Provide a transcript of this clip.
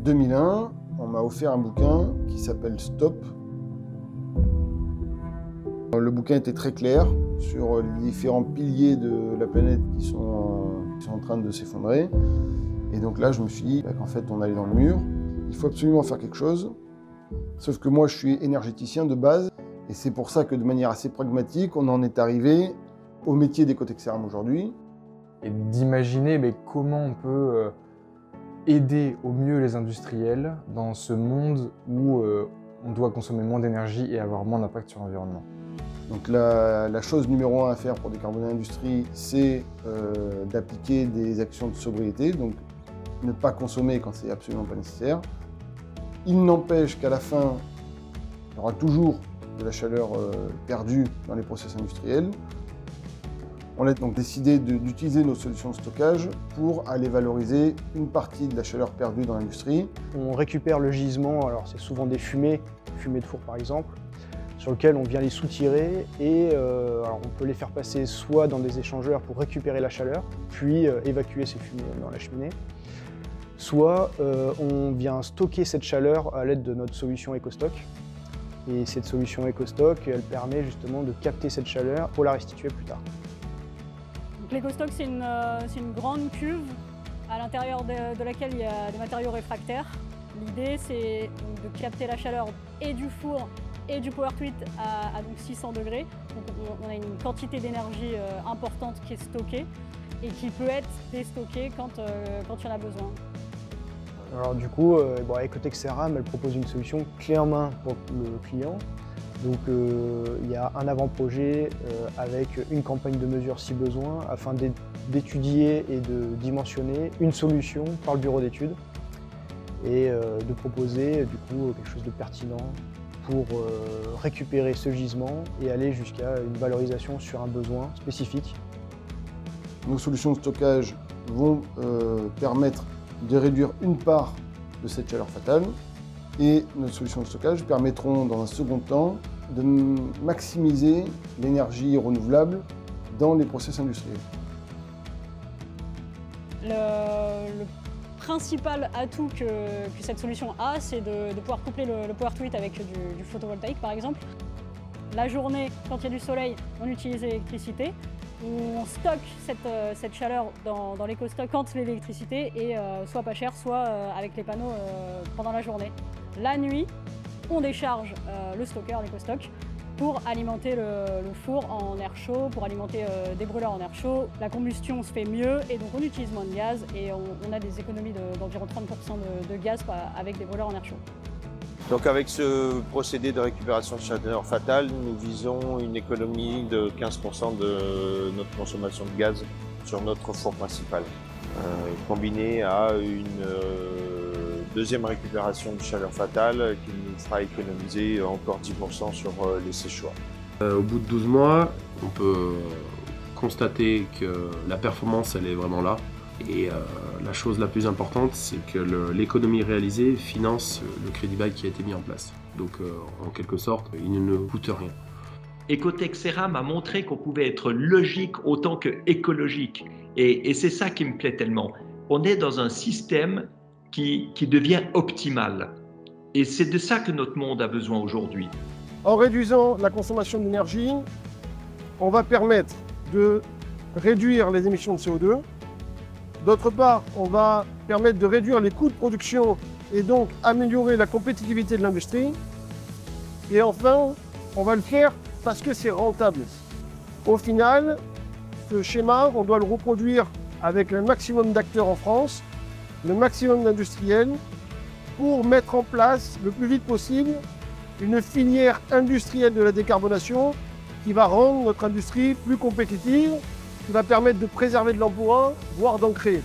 2001, on m'a offert un bouquin qui s'appelle Stop. Le bouquin était très clair sur les différents piliers de la planète qui sont en train de s'effondrer. Et donc là, je me suis dit qu'en fait, on allait dans le mur. Il faut absolument faire quelque chose. Sauf que moi, je suis énergéticien de base. Et c'est pour ça que de manière assez pragmatique, on en est arrivé au métier d'Ecotech-Ceram aujourd'hui. Et d'imaginer comment on peut aider au mieux les industriels dans ce monde où on doit consommer moins d'énergie et avoir moins d'impact sur l'environnement. Donc la chose numéro 1 à faire pour décarboner l'industrie, c'est d'appliquer des actions de sobriété, donc ne pas consommer quand c'est absolument pas nécessaire. Il n'empêche qu'à la fin, il y aura toujours de la chaleur perdue dans les process industriels. On a donc décidé d'utiliser nos solutions de stockage pour aller valoriser une partie de la chaleur perdue dans l'industrie. On récupère le gisement, alors c'est souvent des fumées de four par exemple, sur lesquelles on vient les soutirer et alors on peut les faire passer soit dans des échangeurs pour récupérer la chaleur, puis évacuer ces fumées dans la cheminée, soit on vient stocker cette chaleur à l'aide de notre solution EcoStock. Et cette solution EcoStock, elle permet justement de capter cette chaleur pour la restituer plus tard. L'EcoStock, c'est une grande cuve à l'intérieur de laquelle il y a des matériaux réfractaires. L'idée, c'est de capter la chaleur et du four et du PowerTweet à donc 600 degrés. Donc on a une quantité d'énergie importante qui est stockée et qui peut être déstockée quand il y en a besoin. Alors du coup, Ecotech-Ceram, elle propose une solution clé en main pour le client. Donc il y a un avant-projet avec une campagne de mesure si besoin, afin d'étudier et de dimensionner une solution par le bureau d'études et de proposer du coup quelque chose de pertinent pour récupérer ce gisement et aller jusqu'à une valorisation sur un besoin spécifique. Nos solutions de stockage vont permettre de réduire une part de cette chaleur fatale et nos solutions de stockage permettront dans un second temps de maximiser l'énergie renouvelable dans les process industriels. Le principal atout que cette solution a, c'est de pouvoir coupler le PowerTweet avec du photovoltaïque par exemple. La journée, quand il y a du soleil, on utilise l'électricité. On stocke cette chaleur dans l'EcoStock quand l'électricité est soit pas chère, soit avec les panneaux pendant la journée. La nuit, on décharge le stocker, l'EcoStock, pour alimenter le four en air chaud, pour alimenter des brûleurs en air chaud. La combustion se fait mieux et donc on utilise moins de gaz et on a des économies d'environ 30% de gaz avec des brûleurs en air chaud. Donc avec ce procédé de récupération de chaleur fatale, nous visons une économie de 15% de notre consommation de gaz sur notre four principal, combiné à une deuxième récupération de chaleur fatale qui nous fera économiser encore 10% sur les séchoirs. Au bout de 12 mois, on peut constater que la performance elle est vraiment là. Et la chose la plus importante, c'est que l'économie réalisée finance le crédit bail qui a été mis en place. Donc en quelque sorte, il ne nous coûte rien. Ecotech-Ceram a montré qu'on pouvait être logique autant que écologique. Et c'est ça qui me plaît tellement. On est dans un système qui devient optimal. Et c'est de ça que notre monde a besoin aujourd'hui. En réduisant la consommation d'énergie, on va permettre de réduire les émissions de CO2. D'autre part, on va permettre de réduire les coûts de production et donc améliorer la compétitivité de l'industrie. Et enfin, on va le faire parce que c'est rentable. Au final, ce schéma, on doit le reproduire avec le maximum d'acteurs en France, le maximum d'industriels, pour mettre en place le plus vite possible une filière industrielle de la décarbonation qui va rendre notre industrie plus compétitive, qui va permettre de préserver de l'emploi, voire d'en créer.